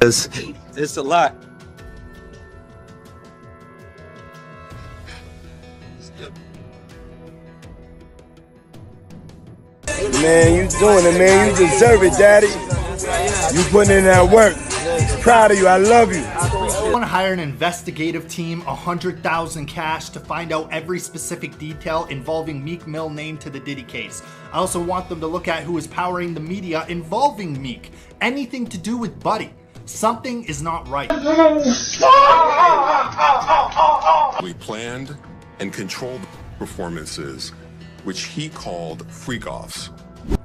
It's a lot. Man, you doing it, man. You deserve it, Daddy. You putting in that work. Proud of you. I love you. I want to hire an investigative team, 100,000 cash to find out every specific detail involving Meek Mill named to the Diddy case. I also want them to look at who is powering the media involving Meek. Anything to do with Buddy. Something is not right. We planned and controlled performances, which he called freak-offs.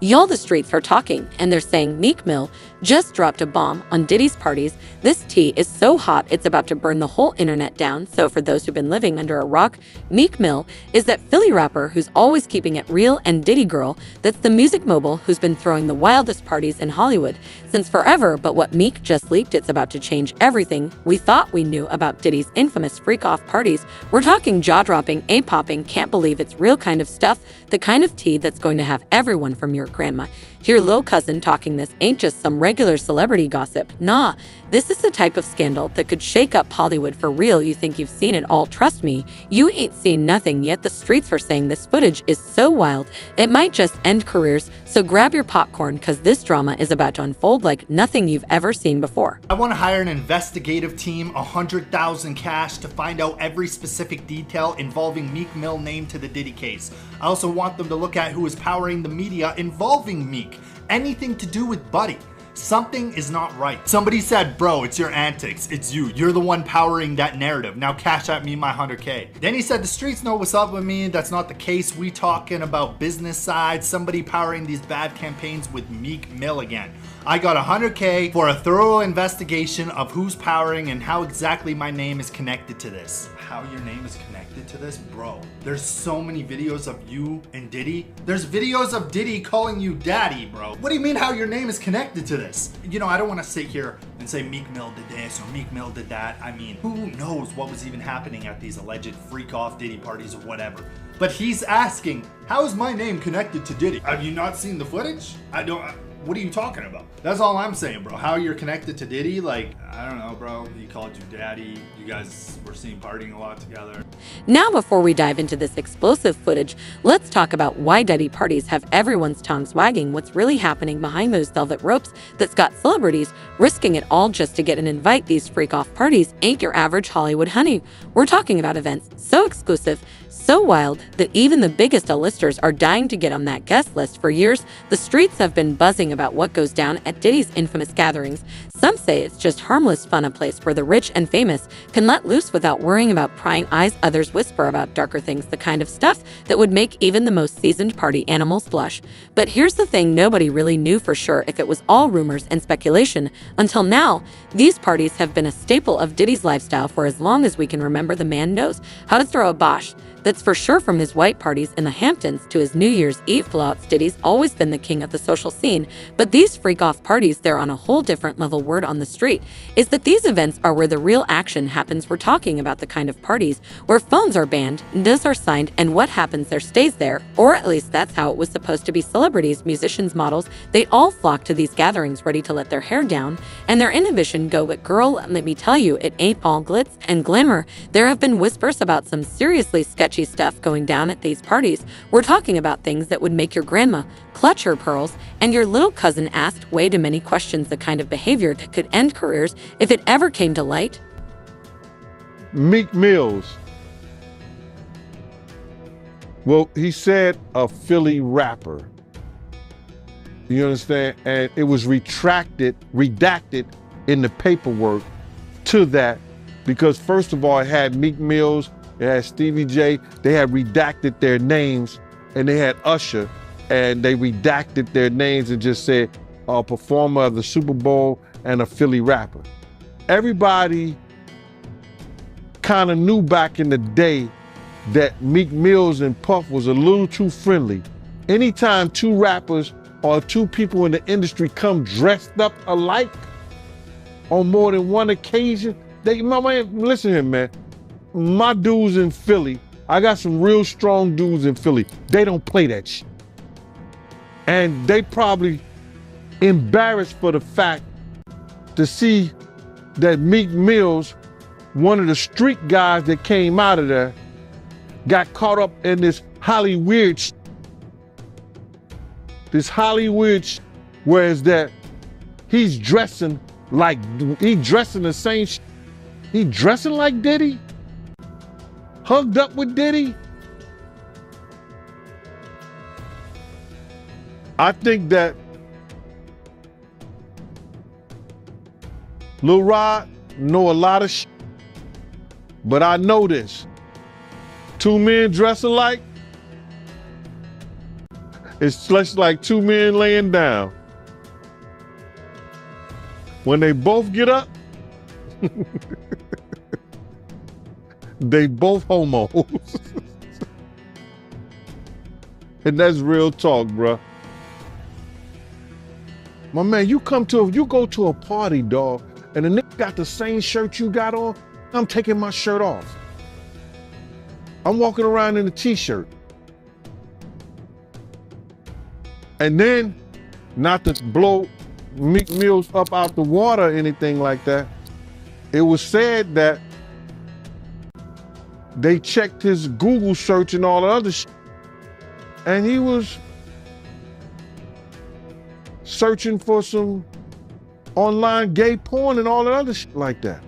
Y'all, the streets are talking, and they're saying Meek Mill just dropped a bomb on Diddy's parties. This tea is so hot, it's about to burn the whole internet down. So for those who've been living under a rock, Meek Mill is that Philly rapper who's always keeping it real, and Diddy girl, that's the music mogul who's been throwing the wildest parties in Hollywood since forever. But what Meek just leaked, it's about to change everything we thought we knew about Diddy's infamous freak-off parties. We're talking jaw-dropping, a-popping, can't believe it's real kind of stuff, the kind of tea that's going to have everyone from your grandma to your little cousin talking. This ain't just some regular celebrity gossip. Nah, this is the type of scandal that could shake up Hollywood for real. You think you've seen it all. Trust me, you ain't seen nothing yet. The streets are saying this footage is so wild, it might just end careers. So grab your popcorn, because this drama is about to unfold like nothing you've ever seen before. I want to hire an investigative team, 100,000 cash to find out every specific detail involving Meek Mill named to the Diddy case. I also want them to look at who is powering the media involving Meek. Anything to do with Buddy. Something is not right. Somebody said, bro, it's your antics. It's you. You're the one powering that narrative. Now cash at me my 100K. Then he said, the streets know what's up with me. That's not the case. We talking about business side. Somebody powering these bad campaigns with Meek Mill again. I got 100K for a thorough investigation of who's powering and how exactly my name is connected to this. How your name is connected to this? Bro, there's so many videos of you and Diddy. There's videos of Diddy calling you daddy, bro. What do you mean how your name is connected to this? You know, I don't want to sit here and say Meek Mill did this or Meek Mill did that. I mean, who knows what was even happening at these alleged freak-off Diddy parties or whatever. But he's asking, how is my name connected to Diddy? Have you not seen the footage? What are you talking about? That's all I'm saying, bro. How you're connected to Diddy? Like, I don't know, bro. He called you daddy. You guys were seen partying a lot together. Now, before we dive into this explosive footage, let's talk about why Diddy parties have everyone's tongues wagging. What's really happening behind those velvet ropes that's got celebrities risking it all just to get an invite? These freak-off parties ain't your average Hollywood honey. We're talking about events so exclusive, so wild, that even the biggest A-listers are dying to get on that guest list. For years, the streets have been buzzing about what goes down at Diddy's infamous gatherings. Some say it's just harmless fun, a place where the rich and famous can let loose without worrying about prying eyes. Others whisper about darker things, the kind of stuff that would make even the most seasoned party animals blush. But here's the thing, nobody really knew for sure if it was all rumors and speculation. Until now, these parties have been a staple of Diddy's lifestyle for as long as we can remember. The man knows how to throw a bosh, that's for sure. From his white parties in the Hamptons to his New Year's Eve blowouts, Diddy's always been the king of the social scene. But these freak-off parties, they're on a whole different level. Word on the street is that these events are where the real action happens. We're talking about the kind of parties where phones are banned, NDAs are signed, and what happens there stays there. Or at least that's how it was supposed to be. Celebrities, musicians, models, they all flock to these gatherings ready to let their hair down and their inhibition go. But girl, let me tell you, it ain't all glitz and glamour. There have been whispers about some seriously sketchy stuff going down at these parties. We're talking about things that would make your grandma clutch her pearls and your little cousin ask way too many questions, the kind of behavior that could end careers if it ever came to light. Meek Mills. Well, he said a Philly rapper. You understand? And it was redacted in the paperwork to that, because first of all, it had Meek Mills, it had Stevie J, they had redacted their names, and they had Usher, and they redacted their names and just said a performer of the Super Bowl and a Philly rapper. Everybody kind of knew back in the day that Meek Mills and Puff was a little too friendly. Anytime two rappers or two people in the industry come dressed up alike on more than one occasion, listen here, man. My dudes in Philly, I got some real strong dudes in Philly. They don't play that shit. And they probably embarrassed for the fact to see that Meek Mills, one of the street guys that came out of there, got caught up in this Hollywood whereas that he's dressing like, he dressing the same he dressing like Diddy? Hugged up with Diddy? I think that Lil Rod know a lot of but I know this. Two men dress alike, it's just like two men laying down. When they both get up, they both homos. And that's real talk, bruh. My man, you go to a party, dog, and the nigga got the same shirt you got on, I'm taking my shirt off. I'm walking around in a t-shirt. And then, not to blow Meek Mills up out the water or anything like that, it was said that they checked his Google search and all the other shit, and he was searching for some online gay porn and all the other shit like that.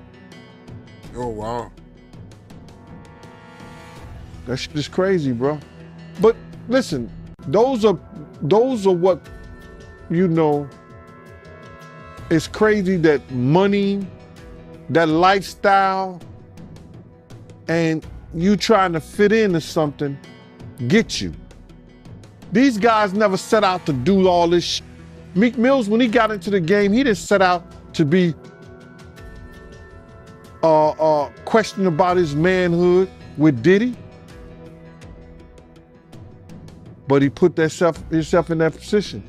Oh, wow. That shit is crazy, bro. But listen, those are what, you know, it's crazy that money, that lifestyle, and you trying to fit into something get you. These guys never set out to do all this shit. Meek Mills, when he got into the game, he didn't set out to be questioning about his manhood with Diddy. But he put himself in that position.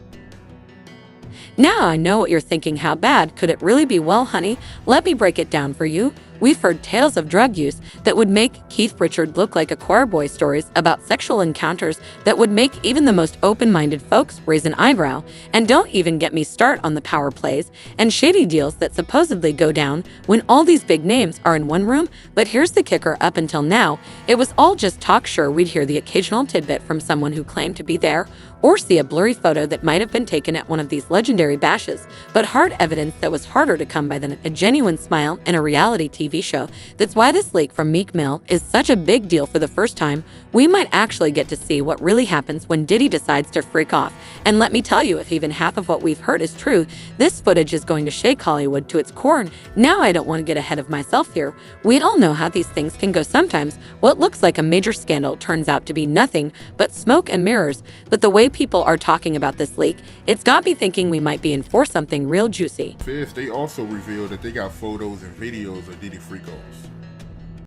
Now I know what you're thinking. How bad could it really be? Well, honey, let me break it down for you. We've heard tales of drug use that would make Keith Richards look like a choir boy, stories about sexual encounters that would make even the most open-minded folks raise an eyebrow. And don't even get me start on the power plays and shady deals that supposedly go down when all these big names are in one room. But here's the kicker: up until now, it was all just talk. Sure, we'd hear the occasional tidbit from someone who claimed to be there, or see a blurry photo that might have been taken at one of these legendary bashes, but hard evidence that was harder to come by than a genuine smile in a reality TV show. That's why this leak from Meek Mill is such a big deal. For the first time, we might actually get to see what really happens when Diddy decides to freak off. And let me tell you, if even half of what we've heard is true, this footage is going to shake Hollywood to its core. Now, I don't want to get ahead of myself here. We all know how these things can go sometimes. What looks like a major scandal turns out to be nothing but smoke and mirrors. But the way people are talking about this leak, it's got me thinking we might be in for something real juicy. They also revealed that they got photos and videos of Diddy freak-offs.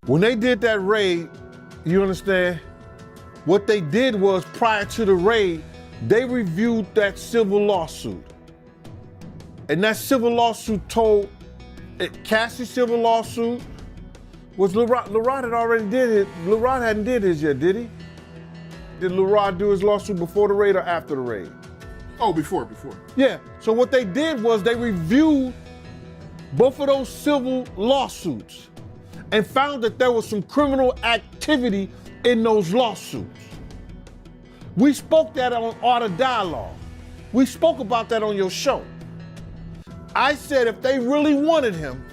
When they did that raid, you understand, what they did was, prior to the raid, they reviewed that civil lawsuit. And that civil lawsuit told, Cassie's civil lawsuit was Lil Rod had already did it. Lil Rod hadn't did his yet, did he? Did Lil Rod do his lawsuit before the raid or after the raid? Oh, before. Yeah, so what they did was they reviewed both of those civil lawsuits and found that there was some criminal activity in those lawsuits. We spoke that on Art of Dialogue. We spoke about that on your show. I said if they really wanted him,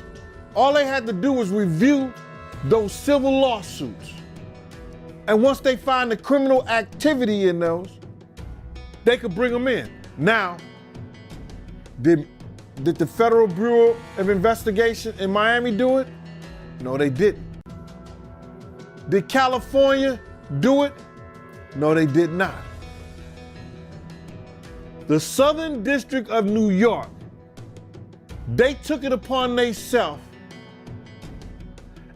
all they had to do was review those civil lawsuits. And once they find the criminal activity in those, they could bring them in. Now, did the Federal Bureau of Investigation in Miami do it? No, they didn't. Did California do it? No, they did not. The Southern District of New York, they took it upon themselves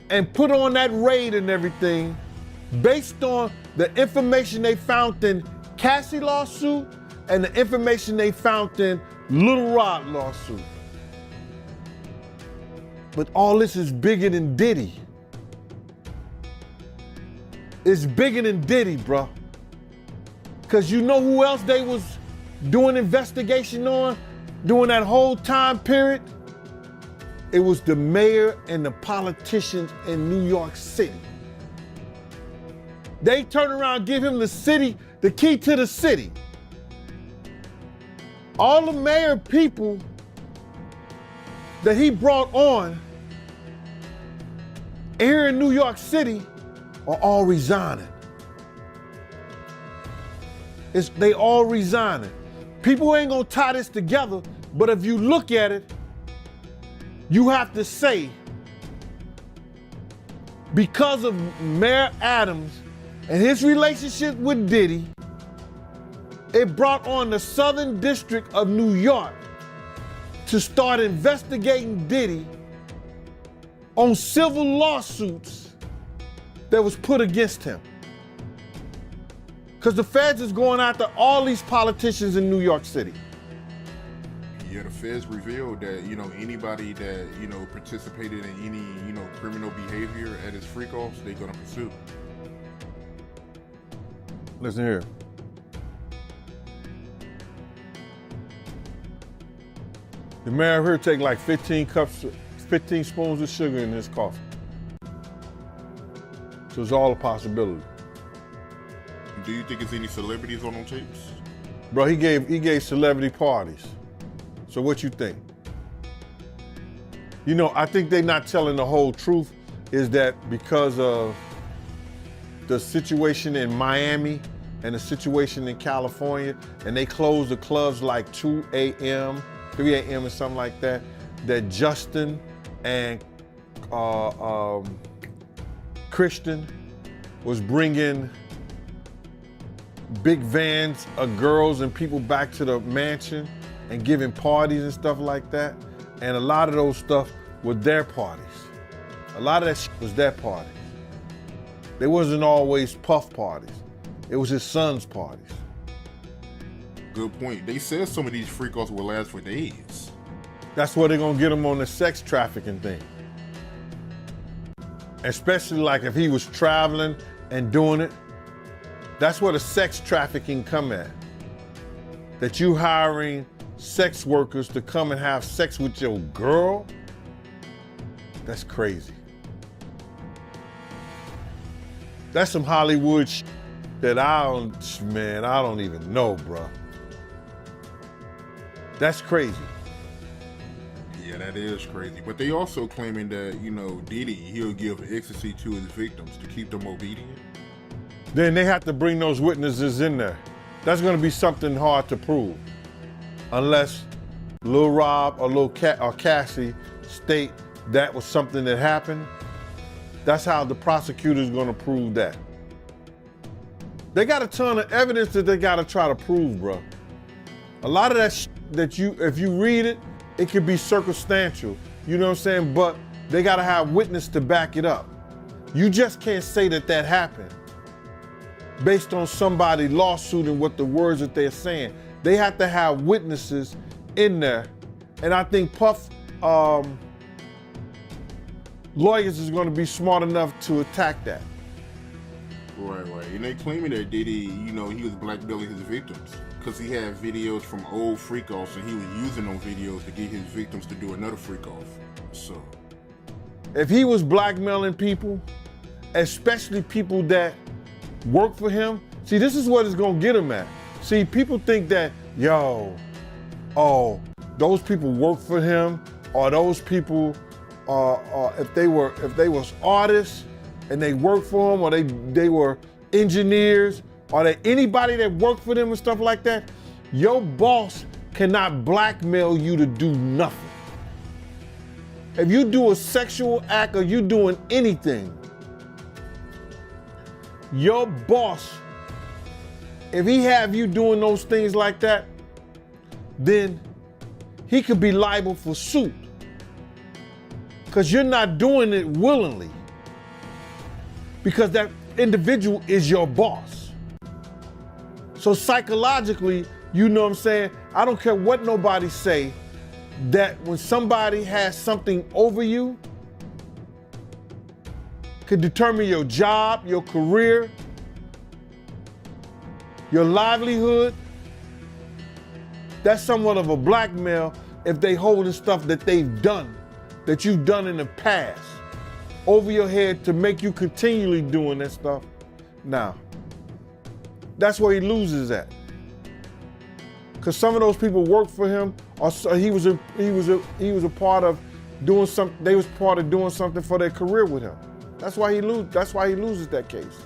and put on that raid and everything based on the information they found in Cassie lawsuit and the information they found in Lil Rod lawsuit. But all this is bigger than Diddy. It's bigger than Diddy, bro. Cause you know who else they was doing investigation on during that whole time period? It was the mayor and the politicians in New York City. They turn around and give him the key to the city. All the mayor people that he brought on here in New York City are all resigning. They all resigning. People ain't gonna tie this together, but if you look at it, you have to say, because of Mayor Adams and his relationship with Diddy, it brought on the Southern District of New York to start investigating Diddy on civil lawsuits that was put against him. Because the feds is going after all these politicians in New York City. Yeah, the feds revealed that, anybody that, participated in any, criminal behavior at his freak-offs, they're gonna pursue. Listen here. The mayor here take like 15 spoons of sugar in his coffee. So it's all a possibility. Do you think it's any celebrities on them tapes? Bro, he gave celebrity parties. So what you think? I think they're not telling the whole truth, is that because of the situation in Miami and the situation in California, and they closed the clubs like 2 a.m., 3 a.m. or something like that, that Justin and Christian was bringing big vans of girls and people back to the mansion and giving parties and stuff like that. And a lot of those stuff were their parties. A lot of that shit was their parties. They wasn't always Puff parties. It was his son's parties. Good point. They said some of these freak-offs will last for days. That's where they're gonna get him on the sex trafficking thing. Especially like if he was traveling and doing it. That's where the sex trafficking come at. That you hiring sex workers to come and have sex with your girl, that's crazy. That's some Hollywood shit that I don't even know, bro. That's crazy. Yeah, that is crazy. But they also claiming that, Diddy, he'll give ecstasy to his victims to keep them obedient. Then they have to bring those witnesses in there. That's gonna be something hard to prove. Unless Lil Rob or or Cassie state that was something that happened. That's how the prosecutor's gonna prove that. They got a ton of evidence that they gotta try to prove, bro. A lot of that that if you read it, it could be circumstantial, you know what I'm saying? But they gotta have witness to back it up. You just can't say that happened based on somebody lawsuit and what the words that they're saying. They have to have witnesses in there. And I think Puff lawyers is gonna be smart enough to attack that. Right. And they claiming that Diddy, he was blackmailing his victims because he had videos from old freak-offs and he was using those videos to get his victims to do another freak-off. So, if he was blackmailing people, especially people that work for him, see, this is what it's gonna get him at. See, people think that, those people work for him, or those people, if they was artists and they worked for him, or they were engineers, or anybody that worked for them and stuff like that, your boss cannot blackmail you to do nothing. If you do a sexual act or you doing anything, your boss, if he have you doing those things like that, then he could be liable for suit. Because you're not doing it willingly. Because that individual is your boss. So psychologically, you know what I'm saying? I don't care what nobody say, that when somebody has something over you, could determine your job, your career, your livelihood. That's somewhat of a blackmail if they holding stuff that they've done that you've done in the past over your head to make you continually doing that stuff. Now, that's where he loses at. Because some of those people worked for him, or he was a part of doing something. They was part of doing something for their career with him. That's why he loses that case.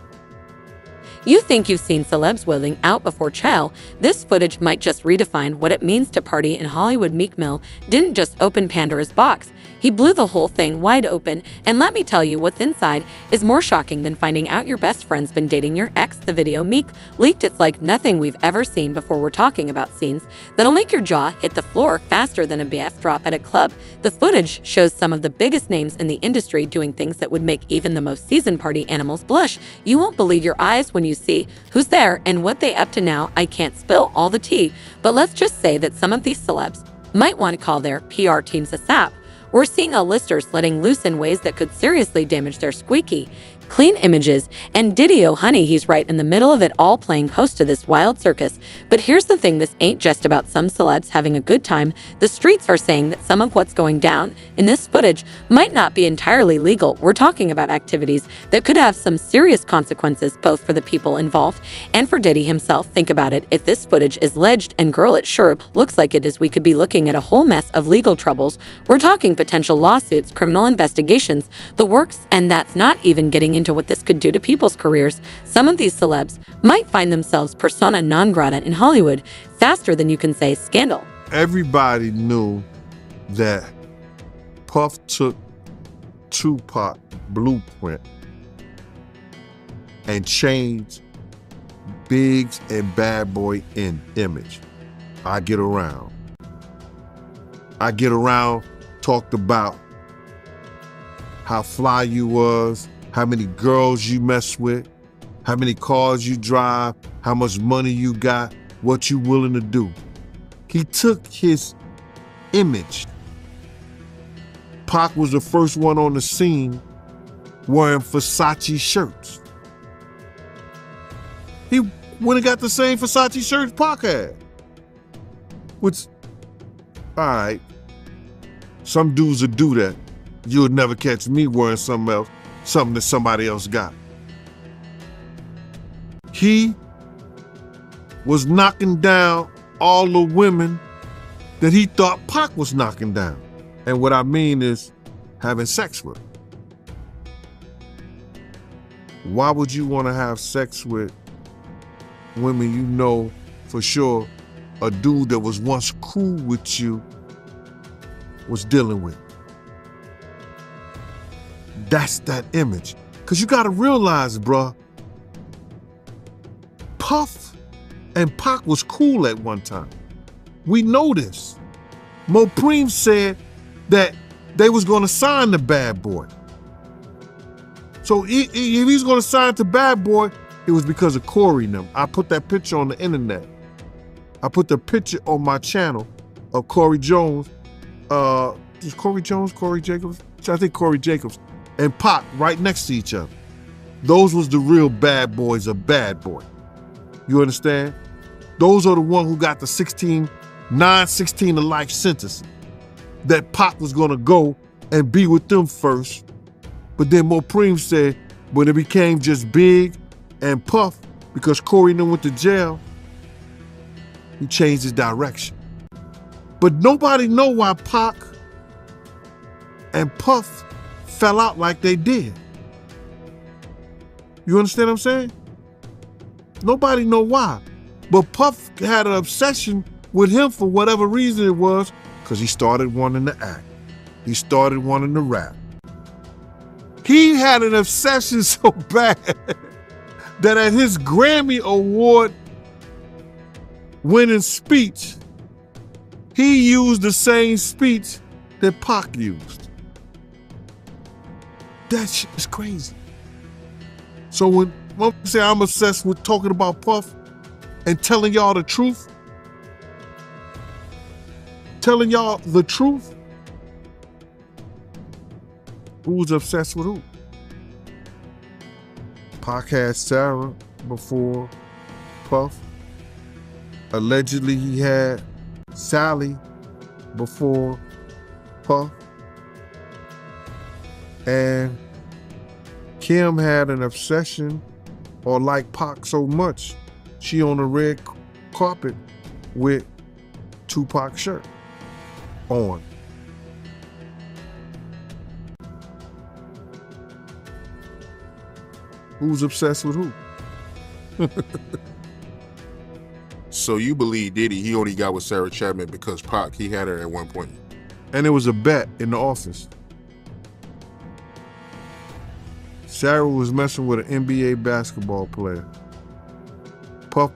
You think you've seen celebs willing out before chow? This footage might just redefine what it means to party in Hollywood. Meek Mill didn't just open Pandora's box. He blew the whole thing wide open, and let me tell you, what's inside is more shocking than finding out your best friend's been dating your ex. The video Meek leaked, it's like nothing we've ever seen before. We're talking about scenes that'll make your jaw hit the floor faster than a BF drop at a club. The footage shows some of the biggest names in the industry doing things that would make even the most seasoned party animals blush. You won't believe your eyes when you see who's there and what they up to now. I can't spill all the tea, but let's just say that some of these celebs might want to call their PR teams a sap. We're seeing A-listers letting loose in ways that could seriously damage their squeaky clean images, and Diddy, oh honey, he's right in the middle of it all, playing host to this wild circus. But here's the thing, this ain't just about some celebs having a good time. The streets are saying that some of what's going down in this footage might not be entirely legal. We're talking about activities that could have some serious consequences, both for the people involved and for Diddy himself. Think about it, if this footage is alleged, and girl, it sure looks like it is, we could be looking at a whole mess of legal troubles. We're talking potential lawsuits, criminal investigations, the works, and that's not even getting into what this could do to people's careers. Some of these celebs might find themselves persona non grata in Hollywood faster than you can say scandal. Everybody knew that Puff took Tupac blueprint and changed Biggs and Bad Boy in image. I Get Around talked about how fly you was, how many girls you mess with, how many cars you drive, how much money you got, what you willing to do. He took his image. Pac was the first one on the scene wearing Versace shirts. He went and got the same Versace shirts Pac had. Which, all right, some dudes would do that. You would never catch me wearing something else. Something that somebody else got. He was knocking down all the women that he thought Pac was knocking down. And what I mean is having sex with. Why would you want to have sex with women you know for sure a dude that was once cool with you was dealing with? That's that image. Because you got to realize, bruh, Puff and Pac was cool at one time. We know this. Mopreme said that they was going to sign the Bad Boy. So if he's going to sign to Bad Boy, it was because of Corey and them. I put that picture on the internet. I put the picture on my channel of Corey Jones. Is Corey Jones, Corey Jacobs? I think Corey Jacobs. And Pac right next to each other. Those was the real bad boys of Bad Boy. You understand? Those are the ones who got the 16 to life sentence. That Pac was gonna go and be with them first. But then Mopreme said, when it became just Big and Puff, because Corey and them went to jail, he changed his direction. But nobody know why Pac and Puff fell out like they did. You understand what I'm saying? Nobody know why. But Puff had an obsession with him for whatever reason it was, because he started wanting to act. He started wanting to rap. He had an obsession so bad that at his Grammy Award winning speech, he used the same speech that Pac used. That shit is crazy. So when I say I'm obsessed with talking about Puff and telling y'all the truth, who's obsessed with who? Pac had Sarah before Puff. Allegedly he had Sally before Puff. And Kim had an obsession or liked Pac so much, she on the red carpet with Tupac shirt on. Who's obsessed with who? So you believe Diddy, he only got with Sarah Chapman because Pac, he had her at one point. And it was a bet in the office. Sarah was messing with an NBA basketball player. Puff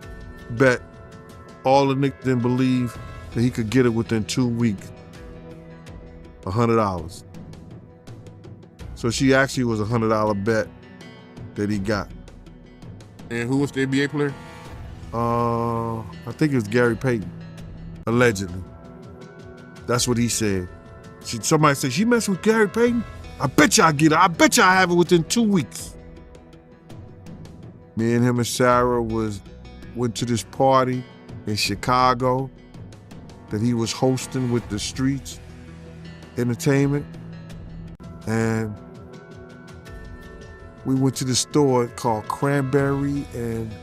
bet all the niggas didn't believe that he could get it within 2 weeks. $100. So she actually was a $100 bet that he got. And who was the NBA player? I think it was Gary Payton, allegedly. That's what he said. Somebody said, she messed with Gary Payton? I bet you I get it. I bet you I have it within 2 weeks. Me and him and Sarah went to this party in Chicago that he was hosting with the Streets Entertainment. And we went to the store called Cranberry and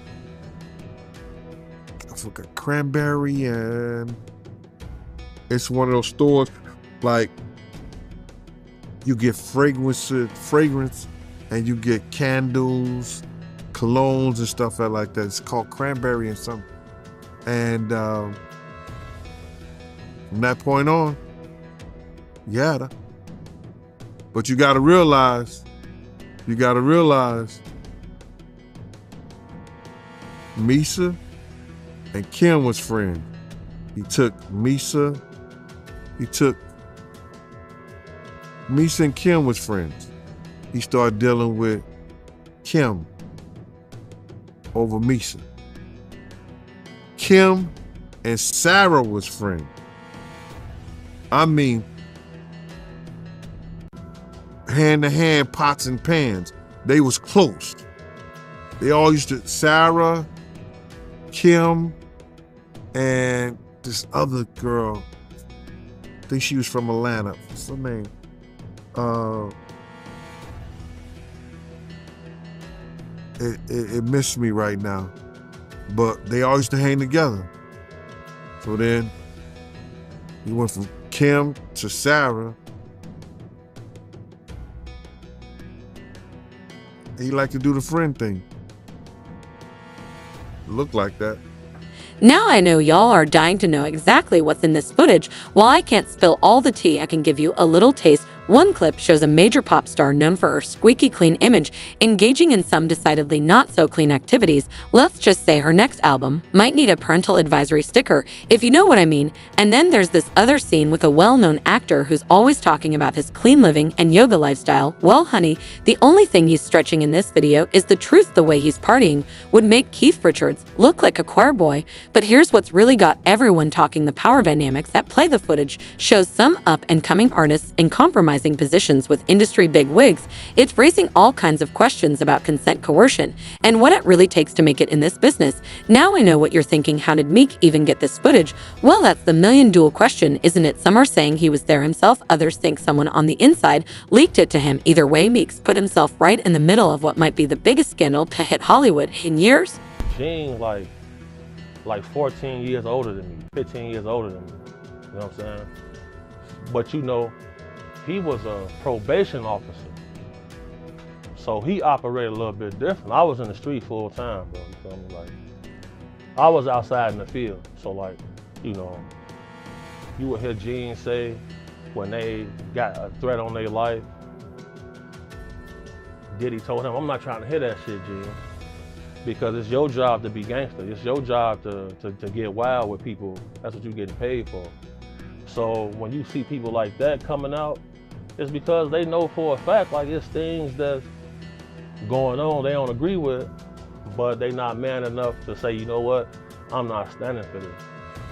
it's one of those stores like you get fragrance and you get candles, colognes and stuff like that. It's called Cranberry and something. And from that point on, you had her. But you gotta realize Misa and Kim was friends. Misa and Kim was friends. He started dealing with Kim over Misa. Kim and Sarah was friends. I mean, hand to hand, pots and pans. They was close. They all used to, Sarah, Kim, and this other girl, I think she was from Atlanta. What's her name? It missed me right now. But they all used to hang together. So then, he went from Kim to Sarah. He liked to do the friend thing. It looked like that. Now I know y'all are dying to know exactly what's in this footage. While I can't spill all the tea, I can give you a little taste. One clip shows a major pop star known for her squeaky clean image engaging in some decidedly not so clean activities. Let's just say her next album might need a parental advisory sticker, if you know what I mean. And then there's this other scene with a well-known actor who's always talking about his clean living and yoga lifestyle. Well, honey, the only thing he's stretching in this video is the truth. The way he's partying would make Keith Richards look like a choir boy. But here's what's really got everyone talking: the power dynamics that play. The footage shows some up-and-coming artists in compromising positions with industry bigwigs. It's raising all kinds of questions about consent, coercion, and what it really takes to make it in this business. Now I know what you're thinking: how did Meek even get this footage? Well, that's the million-dollar question, isn't it? Some are saying he was there himself, others think someone on the inside leaked it to him. Either way, Meek's put himself right in the middle of what might be the biggest scandal to hit Hollywood in years. Gene, like 14 years older than me, 15 years older than me, you know what I'm saying? But you know, he was a probation officer, so he operated a little bit different. I was in the street full time, bro, you feel me? Like, I was outside in the field, so like, you know, you would hear Gene say when they got a threat on their life, Diddy told him, I'm not trying to hear that shit, Gene. Because it's your job to be gangster. It's your job to get wild with people. That's what you're getting paid for. So when you see people like that coming out, it's because they know for a fact, like, it's things that's going on they don't agree with, but they not man enough to say, you know what, I'm not standing for this.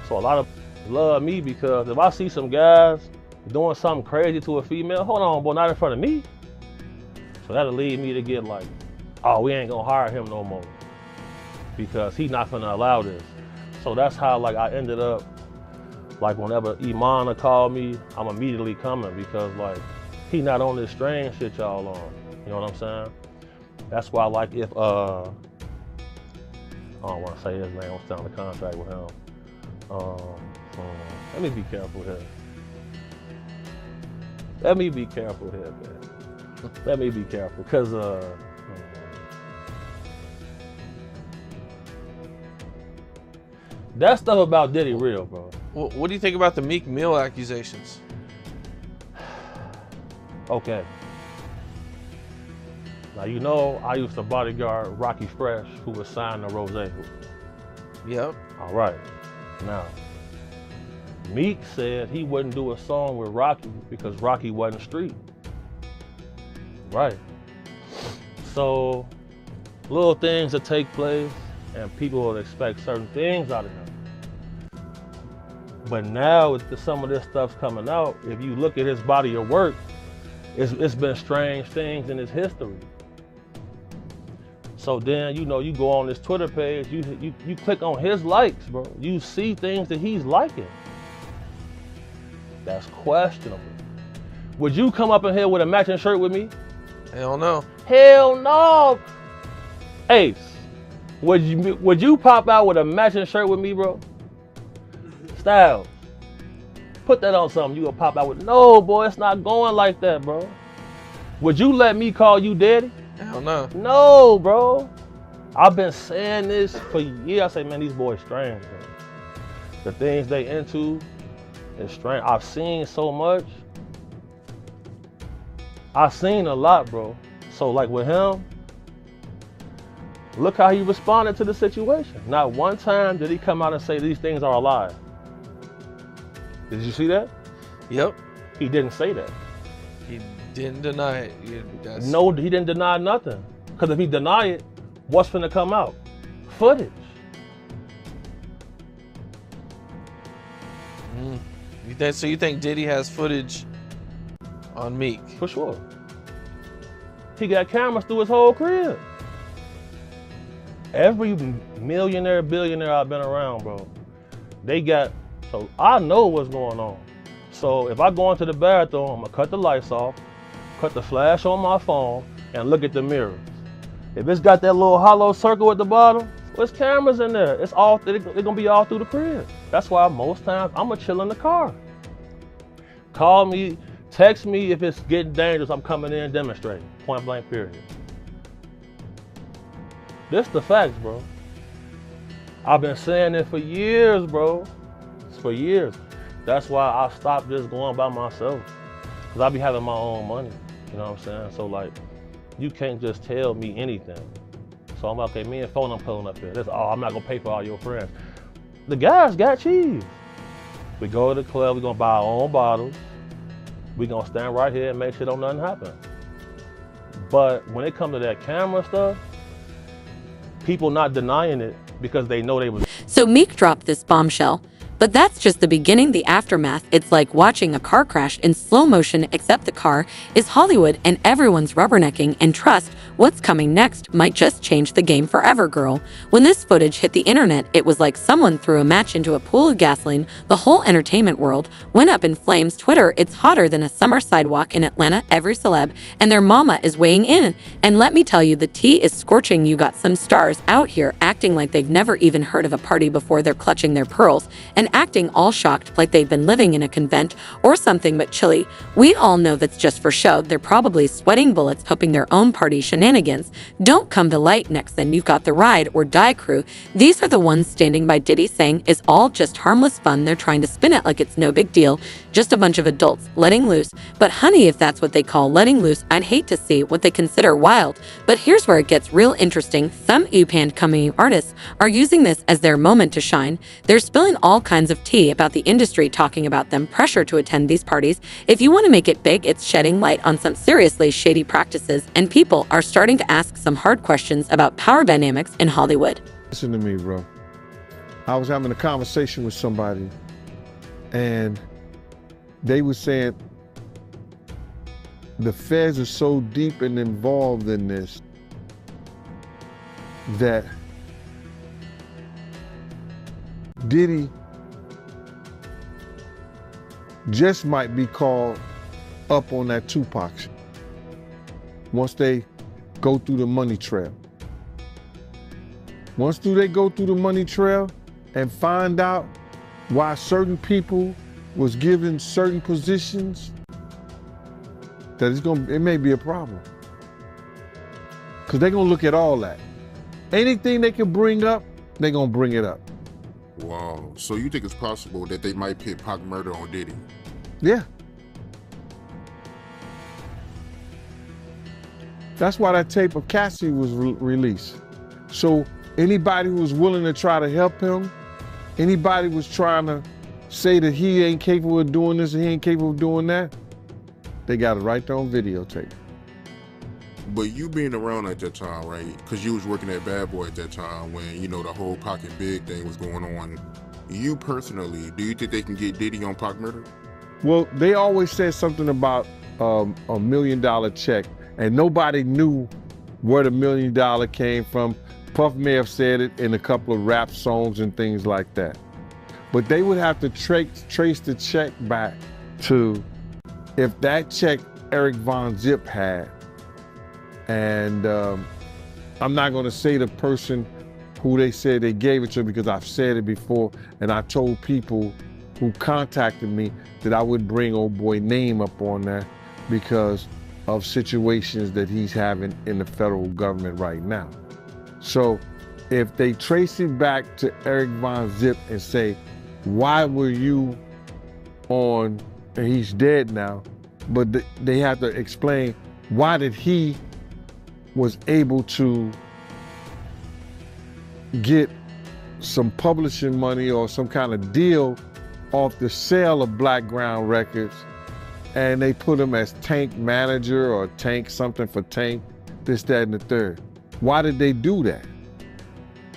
So a lot of love me because if I see some guys doing something crazy to a female, hold on, boy, not in front of me. So that'll lead me to get like, oh, we ain't gonna hire him no more, because he's not gonna allow this. So that's how, like, I ended up, like, whenever Imana called me, I'm immediately coming, because, like, he not on this strange shit y'all on. You know what I'm saying? That's why, like, if I don't want to say his name, I'm still on the contract with him. Let me be careful here. Let me be careful here, man. Let me be careful, cause that stuff about Diddy real, bro. What do you think about the Meek Mill accusations? Okay. Now, you know, I used to bodyguard Rocky Fresh, who was signed to Rose. Yep. All right. Now, Meek said he wouldn't do a song with Rocky because Rocky wasn't street. Right. So, little things that take place, and people will expect certain things out of him. But now, with some of this stuff's coming out, if you look at his body of work, it's been strange things in his history. So then, you know, you go on this Twitter page, you click on his likes, bro. You see things that he's liking. That's questionable. Would you come up in here with a matching shirt with me? Hell no. Hell no. Ace, would you pop out with a matching shirt with me, bro? Styles, put that on something you gonna pop out with. No, boy, it's not going like that, bro. Would you let me call you daddy? Hell no. No, bro. I've been saying this for years. I say, man, these boys strange, man. The things they into is strange. I've seen so much. I've seen a lot, bro. So like with him, look how he responded to the situation. Not one time did he come out and say these things are a lie. Did you see that? Yep. He didn't say that. He didn't deny it. No, he didn't deny nothing. Because if he deny it, what's finna come out? Footage. So you think Diddy has footage on Meek? For sure. He got cameras through his whole crib. Every millionaire, billionaire I've been around, bro, they got, so I know what's going on. So if I go into the bathroom, I'm gonna cut the lights off, cut the flash on my phone, and look at the mirrors. If it's got that little hollow circle at the bottom, there's cameras in there. It's all, they're gonna be all through the crib. That's why most times I'm gonna chill in the car. Call me, text me if it's getting dangerous, I'm coming in demonstrating, point blank period. This the facts, bro. I've been saying it for years, bro. It's for years. That's why I stopped just going by myself. Cause I be having my own money, you know what I'm saying? So like, you can't just tell me anything. So I'm like, okay, me and phone, I'm pulling up here. That's all, I'm not gonna pay for all your friends. The guys got cheese. We go to the club, we gonna buy our own bottles. We gonna stand right here and make sure don't nothing happen. But when it comes to that camera stuff, people not denying it because they know they was. So Meek dropped this bombshell. But that's just the beginning, the aftermath. It's like watching a car crash in slow motion, except the car is Hollywood and everyone's rubbernecking, and trust, what's coming next might just change the game forever, girl. When this footage hit the internet, it was like someone threw a match into a pool of gasoline. The whole entertainment world went up in flames. Twitter, it's hotter than a summer sidewalk in Atlanta. Every celeb and their mama is weighing in. And let me tell you, the tea is scorching. You got some stars out here acting like they've never even heard of a party before. They're clutching their pearls and acting all shocked like they've been living in a convent or something, but chilly. We all know that's just for show. They're probably sweating bullets hoping their own party shenanigans don't come to light. Next, then you've got the ride or die crew. These are the ones standing by Diddy saying it's all just harmless fun. They're trying to spin it like it's no big deal, just a bunch of adults letting loose. But honey, if that's what they call letting loose, I'd hate to see what they consider wild. But here's where it gets real interesting. Some up-and-coming artists are using this as their moment to shine. They're spilling all kinds of tea about the industry, talking about them pressure to attend these parties. If you want to make it big, it's shedding light on some seriously shady practices, and people are starting to ask some hard questions about power dynamics in Hollywood. Listen to me, bro. I was having a conversation with somebody, and they were saying the feds are so deep and involved in this that Diddy just might be called up on that Tupac shit. Once they go through the money trail. Once they go through the money trail and find out why certain people was given certain positions, that it may be a problem. Because they're gonna look at all that. Anything they can bring up, they're gonna bring it up. Wow. So you think it's possible that they might pit Pac murder on Diddy? Yeah. That's why that tape of Cassie was released. So anybody who was willing to try to help him, anybody was trying to say that he ain't capable of doing this and he ain't capable of doing that, they got it right there on videotape. But you being around at that time, right? Because you was working at Bad Boy at that time when, you know, the whole Pac and Big thing was going on. You personally, do you think they can get Diddy on Pac murder? Well, they always said something about $1 million check, and nobody knew where the $1 million came from. Puff may have said it in a couple of rap songs and things like that. But they would have to trace the check back to if that check Eric Von Zip had. And I'm not gonna say the person who they said they gave it to because I've said it before, and I told people who contacted me that I would bring old boy name up on that because of situations that he's having in the federal government right now. So if they trace it back to Eric Von Zip and say, why were you on, and he's dead now, but they have to explain why did he was able to get some publishing money or some kind of deal off the sale of Blackground Records, and they put him as Tank manager or Tank something for Tank, this, that, and the third. Why did they do that?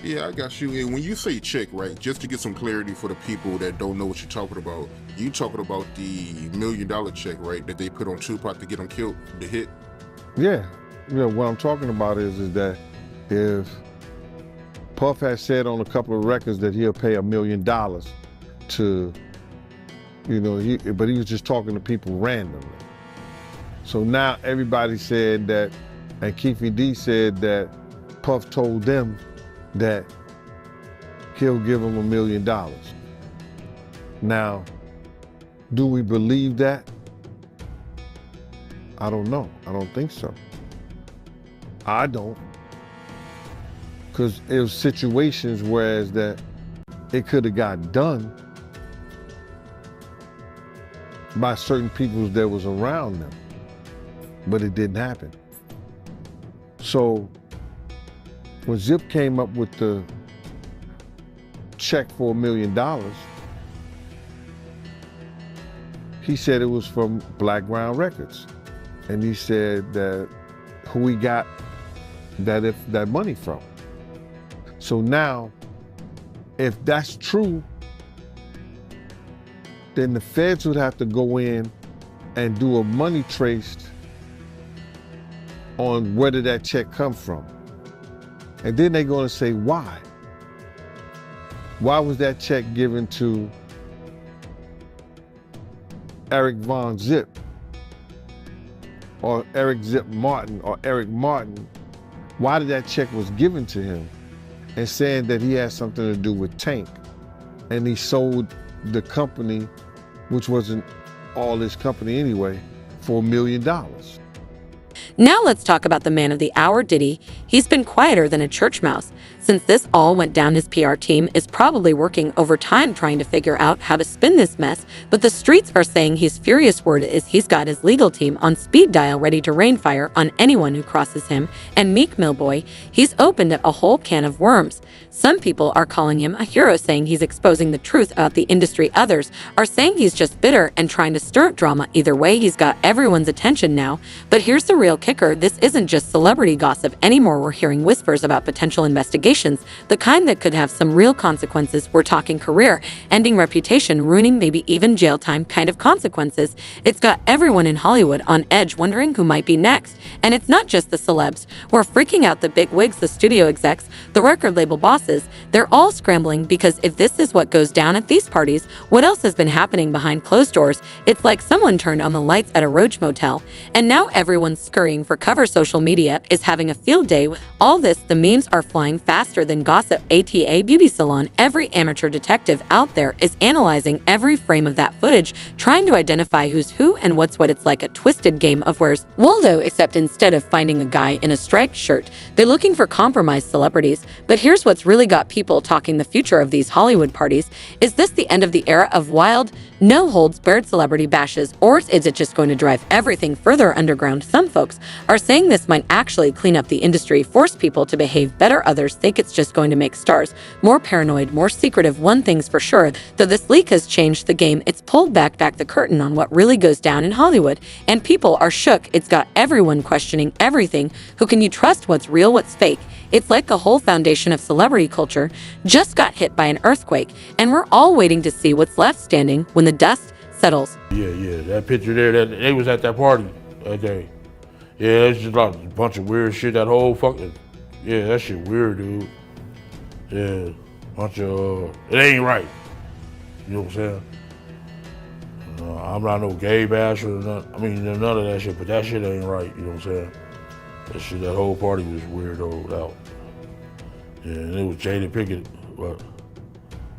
Yeah, I got you. And when you say check, right, just to get some clarity for the people that don't know what you're talking about, you talking about the $1 million check, right, that they put on Tupac to get him killed, the hit? Yeah. What I'm talking about is that if Puff has said on a couple of records that he'll pay $1 million to, you know, but he was just talking to people randomly. So now everybody said that, and Keefy D said that Puff told them that he'll give them $1 million. Now, do we believe that? I don't know. I don't think so. I don't. Because it was situations whereas that it could have got done by certain people that was around them, but it didn't happen. So when Zip came up with the check for $1 million, he said it was from Blackground Records. And he said that who he got that money from. So now, if that's true, then the feds would have to go in and do a money trace on where did that check come from. And then they're gonna say why. Why was that check given to Eric Von Zip or Eric Zip Martin or Eric Martin? Why did that check was given to him? And saying that he had something to do with Tank. And he sold the company, which wasn't all his company anyway, for $1 million. Now let's talk about the man of the hour, Diddy. He's been quieter than a church mouse. Since this all went down, his PR team is probably working overtime trying to figure out how to spin this mess, but the streets are saying he's furious. Word is he's got his legal team on speed dial ready to rain fire on anyone who crosses him, and Meek Millboy, he's opened up a whole can of worms. Some people are calling him a hero, saying he's exposing the truth about the industry. Others are saying he's just bitter and trying to stir up drama. Either way, he's got everyone's attention now, but here's the real catch. kicker, this isn't just celebrity gossip anymore. We're hearing whispers about potential investigations, the kind that could have some real consequences. We're talking career, ending reputation, ruining, maybe even jail time kind of consequences. It's got everyone in Hollywood on edge, wondering who might be next. And it's not just the celebs. We're freaking out the big wigs, the studio execs, the record label bosses. They're all scrambling because if this is what goes down at these parties, what else has been happening behind closed doors? It's like someone turned on the lights at a Roach motel, and now everyone's scurrying for cover. Social media is having a field day with all this. The memes are flying faster than gossip. ATA beauty salon. Every amateur detective out there is analyzing every frame of that footage, trying to identify who's who and what's what. It's like a twisted game of Where's Waldo, except instead of finding a guy in a striped shirt, they're looking for compromised celebrities. But here's what's really got people talking: the future of these Hollywood parties. Is this the end of the era of wild, no-holds-barred celebrity bashes, or is it just going to drive everything further underground? Some folks are saying this might actually clean up the industry, force people to behave better. Others think it's just going to make stars more paranoid, more secretive. One thing's for sure, though, this leak has changed the game. It's pulled back the curtain on what really goes down in Hollywood, and people are shook. It's got everyone questioning everything. Who can you trust? What's real? What's fake? It's like a whole foundation of celebrity culture just got hit by an earthquake, and we're all waiting to see what's left standing when the dust settles. Yeah, that picture there, that they was at that party that day. Yeah, it's just like a bunch of weird shit. That whole fucking, yeah, that shit weird, dude. Yeah, bunch of, it ain't right. You know what I'm saying? I'm not no gay basher or nothing. I mean, none of that shit, but that shit ain't right. You know what I'm saying? That shit, that whole party was weirdo out. Yeah, and it was Jada Pinkett, but.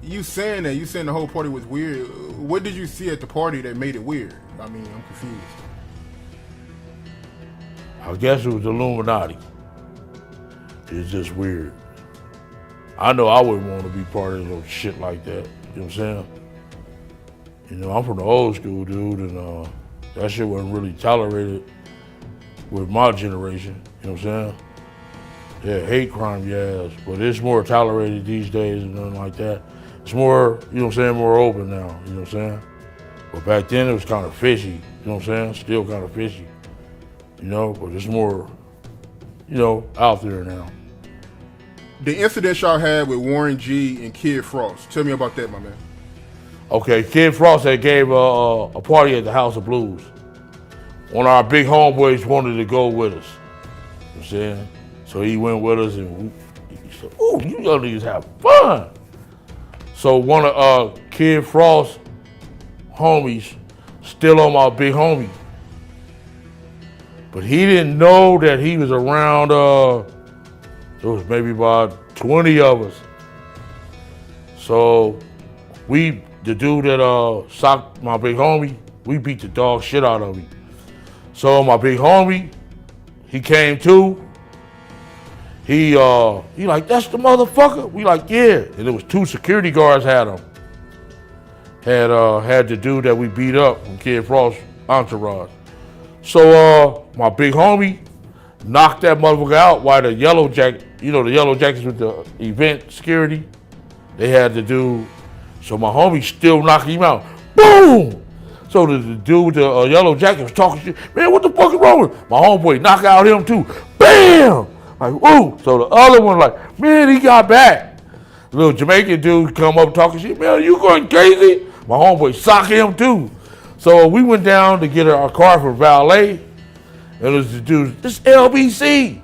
You saying the whole party was weird. What did you see at the party that made it weird? I mean, I'm confused. I guess it was Illuminati. It's just weird. I know I wouldn't want to be part of no shit like that. You know what I'm saying? You know, I'm from the old school, dude, and that shit wasn't really tolerated with my generation. You know what I'm saying? Yeah, hate crime, yes, but it's more tolerated these days and nothing like that. It's more, you know what I'm saying, more open now, you know what I'm saying? But back then it was kind of fishy, you know what I'm saying? Still kind of fishy, you know, but it's more, you know, out there now. The incident y'all had with Warren G and Kid Frost, tell me about that, my man. Okay, Kid Frost had gave a party at the House of Blues. One of our big homeboys wanted to go with us, you know what I'm saying? So he went with us and he said, "Ooh, you young niggas have fun." So one of Kid Frost's homies still on my big homie. But he didn't know that he was around, there was maybe about 20 of us. So the dude that socked my big homie, we beat the dog shit out of him. So my big homie, he came to. He like, "That's the motherfucker?" We like, "Yeah." And there was 2 security guards had him. Had the dude that we beat up from Kid Frost's entourage. So my big homie knocked that motherfucker out while the yellow jacket, you know, the yellow jackets with the event security, they had to do. So my homie still knocking him out. Boom! So the dude with the yellow jacket was talking shit. "Man, what the fuck is wrong with him?" My homeboy knock out him too. Bam! Like, woo! So the other one like, "Man, he got back." The little Jamaican dude come up talking shit. "Man, you going crazy?" My homeboy sock him too. So we went down to get our car for valet. And it was the dude, "This LBC."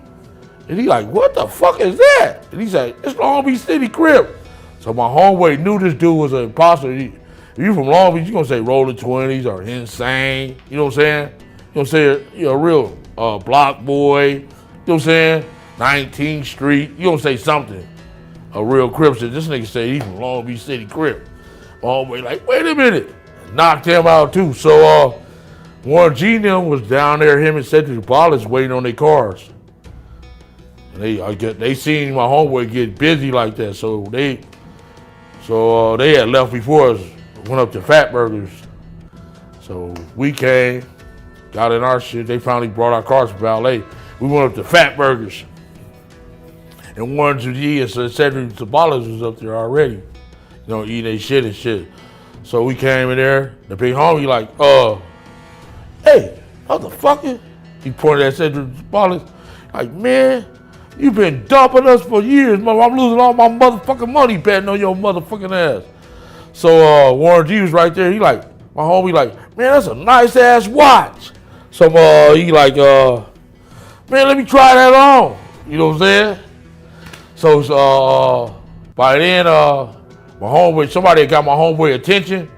And he like, "What the fuck is that?" And he said, "It's Long Beach City Crip." So my homeboy knew this dude was an imposter. If you from Long Beach, you gonna say Rolling 20s or Insane. You know what I'm saying? You gonna say, you know, real block boy. You know what I'm saying? 19th Street. You gonna say something. A real Crip said, "This nigga say he from Long Beach City Crip." My homeboy like, "Wait a minute." Knocked him out too. So Warren G and them was down there, him and Cedric Wallace waiting on their cars. And they seen my homeboy get busy like that, so they had left before us, went up to Fat Burgers. So we came, got in our shit. They finally brought our cars for valet. We went up to Fat Burgers. And Warren G and Cedric Wallace was up there already, you know, eating their shit and shit. So we came in there, the big homie like, "Hey, motherfucker, He pointed at Cedric Sabalas, like, man, you been dumping us for years, mother. I'm losing all my motherfucking money betting on your motherfucking ass. So Warren G was right there. He like, my homie like, man, that's a nice ass watch. So he like, man, let me try that on. You know what I'm saying? So by then, my homeboy, somebody got my homeboy attention,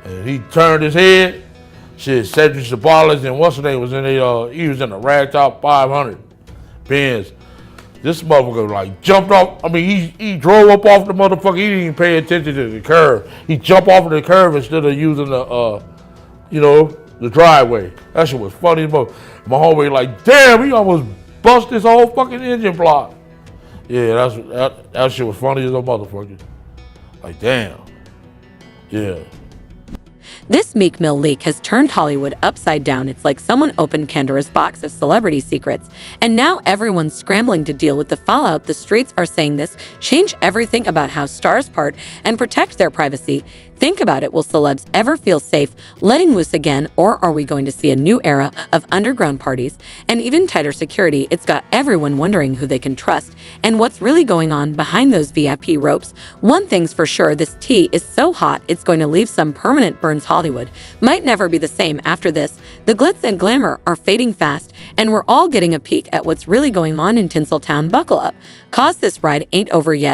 and he turned his head. Shit, Cedric Sabalas and what's his name was in he was in a ragtop 500 Benz. This motherfucker like jumped off. I mean, he drove up off the motherfucker. He didn't even pay attention to the curve. He jumped off of the curve instead of using the, the driveway. That shit was funny as fuck. My homeboy like, damn, he almost bust his whole fucking engine block. Yeah, that shit was funny as a motherfucker. Like, damn. Yeah. This Meek Mill leak has turned Hollywood upside down. It's like someone opened Pandora's box of celebrity secrets, and now everyone's scrambling to deal with the fallout. The streets are saying this change everything about how stars part and protect their privacy. Think about it. Will celebs ever feel safe letting loose again, or are we going to see a new era of underground parties and even tighter security? It's got everyone wondering who they can trust and what's really going on behind those VIP ropes. One thing's for sure, this tea is so hot it's going to leave some permanent burns. Hollywood might never be the same after this. The glitz and glamour are fading fast, and we're all getting a peek at what's really going on in Tinseltown. Buckle up, cause this ride ain't over yet.